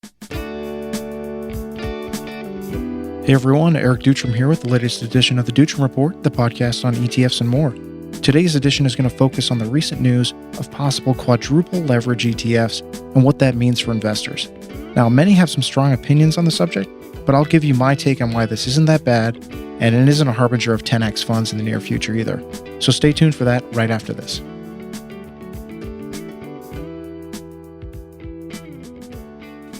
Hey everyone, Eric Dutram here with the latest edition of the Dutram Report, the podcast on ETFs and more. Today's edition is going to focus on the recent news of possible quadruple leverage ETFs and what that means for investors. Now, many have some strong opinions on the subject, but I'll give you my take on why this isn't that bad, and it isn't a harbinger of 10x funds in the near future either. So stay tuned for that right after this.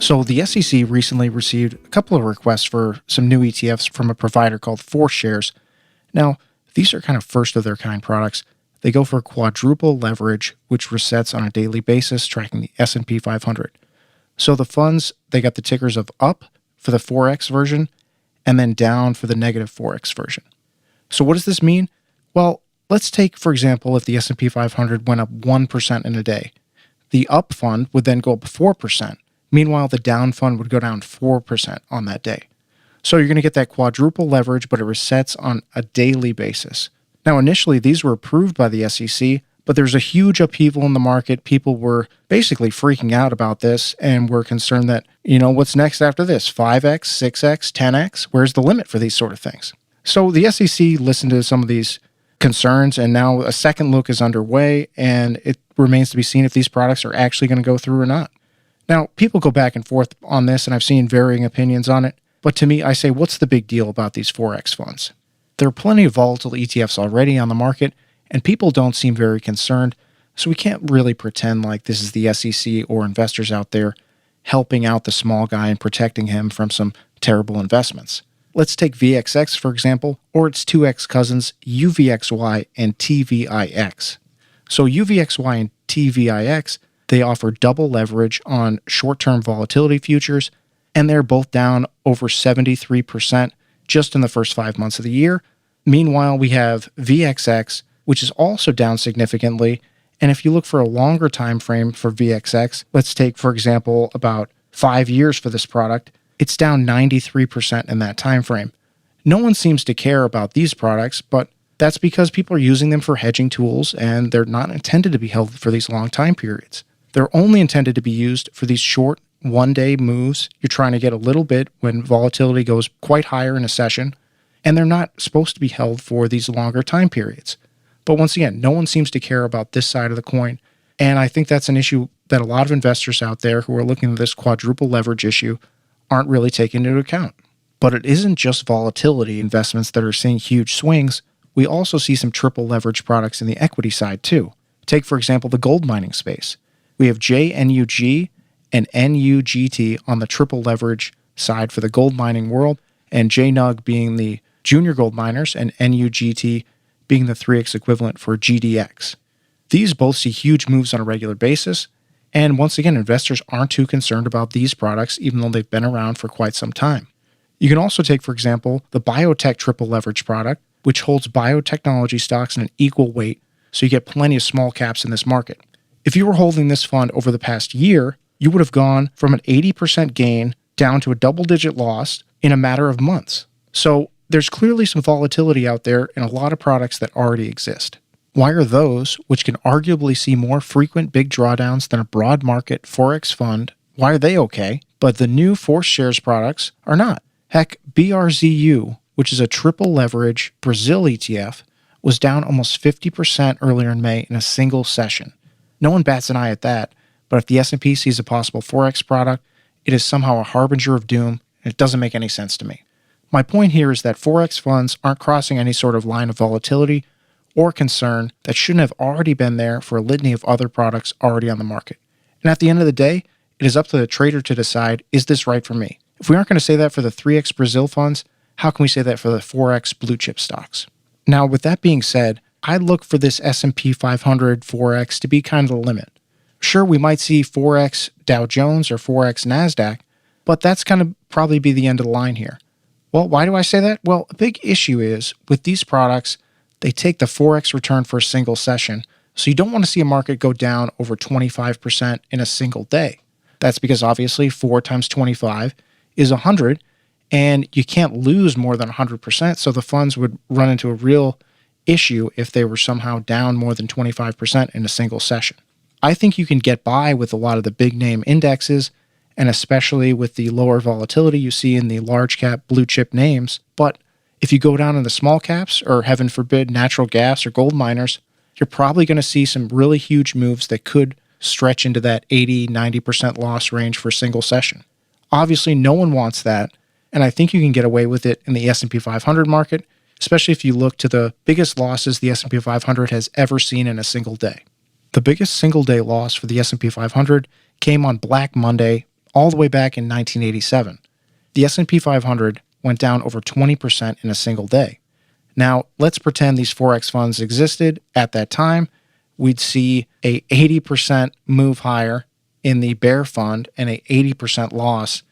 So the SEC recently received a couple of requests for some new ETFs from a provider called ForceShares. Now, these are kind of first-of-their-kind products. They go for quadruple leverage, which resets on a daily basis, tracking the S&P 500. So the funds, they got the tickers of up for the 4X version and then down for the negative 4X version. So what does this mean? Well, let's take, for example, if the S&P 500 went up 1% in a day. The up fund would then go up 4%. Meanwhile, the down fund would go down 4% on that day. So you're going to get that quadruple leverage, but it resets on a daily basis. Now, initially, these were approved by the SEC, but there's a huge upheaval in the market. People were basically freaking out about this and were concerned that, what's next after this? 5X, 6X, 10X? Where's the limit for these sort of things? So the SEC listened to some of these concerns, and now a second look is underway, and it remains to be seen if these products are actually going to go through or not. Now, people go back and forth on this, and I've seen varying opinions on it. But to me, I say, what's the big deal about these 4X funds? There are plenty of volatile ETFs already on the market, and people don't seem very concerned, so we can't really pretend like this is the SEC or investors out there helping out the small guy and protecting him from some terrible investments. Let's take VXX, for example, or its 2X cousins, UVXY and TVIX. So UVXY and TVIX, they offer double leverage on short-term volatility futures, and they're both down over 73% just in the first 5 months of the year. Meanwhile, we have VXX, which is also down significantly, and if you look for a longer time frame for VXX, let's take, for example, about 5 years for this product, it's down 93% in that time frame. No one seems to care about these products, but that's because people are using them for hedging tools, and they're not intended to be held for these long time periods. They're only intended to be used for these short one-day moves. You're trying to get a little bit when volatility goes quite higher in a session, and they're not supposed to be held for these longer time periods. But once again, no one seems to care about this side of the coin, and I think that's an issue that a lot of investors out there who are looking at this quadruple leverage issue aren't really taking into account. But it isn't just volatility investments that are seeing huge swings. We also see some triple leverage products in the equity side too. Take, for example, the gold mining space. We have JNUG and NUGT on the triple leverage side for the gold mining world, and JNUG being the junior gold miners and NUGT being the 3X equivalent for GDX. These both see huge moves on a regular basis, and once again, investors aren't too concerned about these products even though they've been around for quite some time. You can also take, for example, the biotech triple leverage product, which holds biotechnology stocks in an equal weight, so you get plenty of small caps in this market. If you were holding this fund over the past year, you would have gone from an 80% gain down to a double-digit loss in a matter of months. So there's clearly some volatility out there in a lot of products that already exist. Why are those, which can arguably see more frequent big drawdowns than a broad market 4X fund, why are they okay, but the new ForceShares products are not? Heck, BRZU, which is a triple leverage Brazil ETF, was down almost 50% earlier in May in a single session. No one bats an eye at that, but if the S&P sees a possible 4X product, it is somehow a harbinger of doom, and it doesn't make any sense to me. My point here is that 4X funds aren't crossing any sort of line of volatility or concern that shouldn't have already been there for a litany of other products already on the market. And at the end of the day, it is up to the trader to decide, is this right for me? If we aren't going to say that for the 3X Brazil funds, how can we say that for the 4X blue chip stocks? Now, with that being said, I look for this S&P 500 4X to be kind of the limit. Sure, we might see 4X Dow Jones or 4X NASDAQ, but that's going to probably be the end of the line here. Well, why do I say that? Well, a big issue is with these products, they take the 4X return for a single session, so you don't want to see a market go down over 25% in a single day. That's because obviously 4 times 25 is 100, and you can't lose more than 100%, so the funds would run into a real issue if they were somehow down more than 25% in a single session. I think you can get by with a lot of the big name indexes and especially with the lower volatility you see in the large cap blue chip names. But if you go down in the small caps, or heaven forbid, natural gas or gold miners, you're probably going to see some really huge moves that could stretch into that 80-90% loss range for a single session. Obviously, no one wants that, and I think you can get away with it in the S&P 500 market, especially if you look to the biggest losses the S&P 500 has ever seen in a single day. The biggest single-day loss for the S&P 500 came on Black Monday all the way back in 1987. The S&P 500 went down over 20% in a single day. Now, let's pretend these Forex funds existed at that time. We'd see a 80% move higher in the bear fund and a 80% loss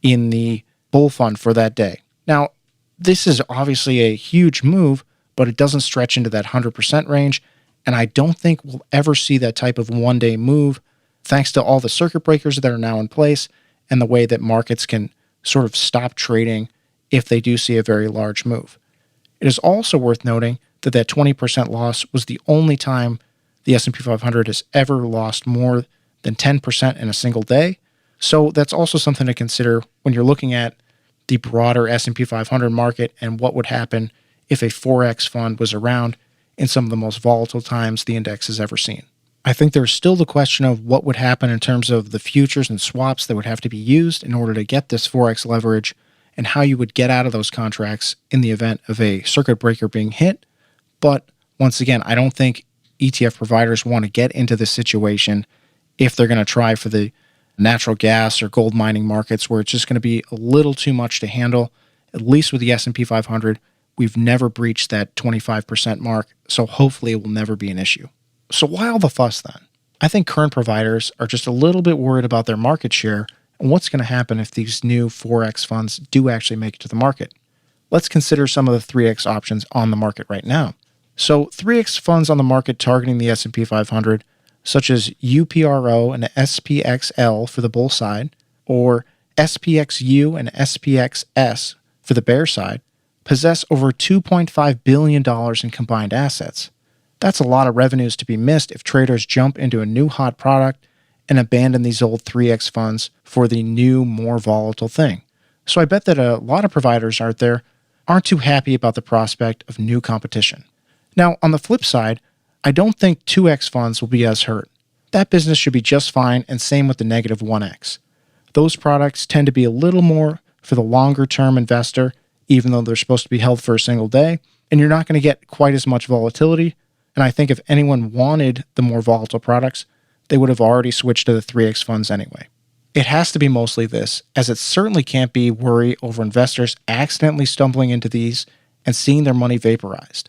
in the bull fund for that day. Now, this is obviously a huge move, but it doesn't stretch into that 100% range, and I don't think we'll ever see that type of one-day move thanks to all the circuit breakers that are now in place and the way that markets can sort of stop trading if they do see a very large move. It is also worth noting that that 20% loss was the only time the S&P 500 has ever lost more than 10% in a single day. So that's also something to consider when you're looking at the broader S&P 500 market and what would happen if a Forex fund was around in some of the most volatile times the index has ever seen. I think there's still the question of what would happen in terms of the futures and swaps that would have to be used in order to get this Forex leverage and how you would get out of those contracts in the event of a circuit breaker being hit. But once again, I don't think ETF providers want to get into this situation if they're going to try for the natural gas or gold mining markets where it's just going to be a little too much to handle. At least with the S&P 500, we've never breached that 25% mark, so hopefully it will never be an issue. So why all the fuss then? I think current providers are just a little bit worried about their market share and what's going to happen if these new Forex funds do actually make it to the market. Let's consider some of the 3X options on the market right now. So 3X funds on the market targeting the S&P 500, such as UPRO and SPXL for the bull side, or SPXU and SPXS for the bear side, possess over $2.5 billion in combined assets. That's a lot of revenues to be missed if traders jump into a new hot product and abandon these old 3X funds for the new, more volatile thing. So I bet that a lot of providers out there aren't too happy about the prospect of new competition. Now, on the flip side, I don't think 2X funds will be as hurt. That business should be just fine, and same with the negative 1X. Those products tend to be a little more for the longer-term investor, even though they're supposed to be held for a single day, and you're not going to get quite as much volatility. And I think if anyone wanted the more volatile products, they would have already switched to the 3X funds anyway. It has to be mostly this, as it certainly can't be worry over investors accidentally stumbling into these and seeing their money vaporized.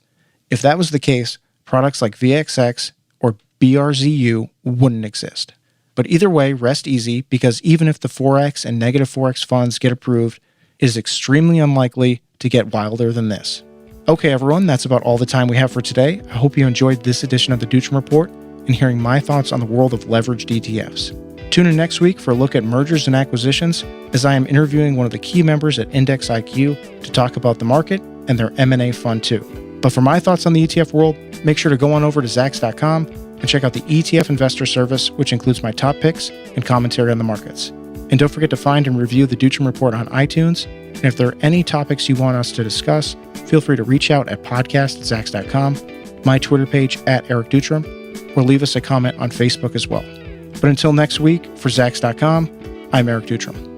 If that was the case, products like VXX or BRZU wouldn't exist. But either way, rest easy, because even if the Forex and negative Forex funds get approved, it is extremely unlikely to get wilder than this. Okay, everyone, that's about all the time we have for today. I hope you enjoyed this edition of the Dutra Report and hearing my thoughts on the world of leveraged ETFs. Tune in next week for a look at mergers and acquisitions, as I am interviewing one of the key members at Index IQ to talk about the market and their M&A fund too. But for my thoughts on the ETF world, make sure to go on over to Zacks.com and check out the ETF Investor Service, which includes my top picks and commentary on the markets. And don't forget to find and review the Dutra Report on iTunes. And if there are any topics you want us to discuss, feel free to reach out at podcast@Zacks.com, my Twitter page @EricDutram, or leave us a comment on Facebook as well. But until next week, for Zacks.com, I'm Eric Dutram.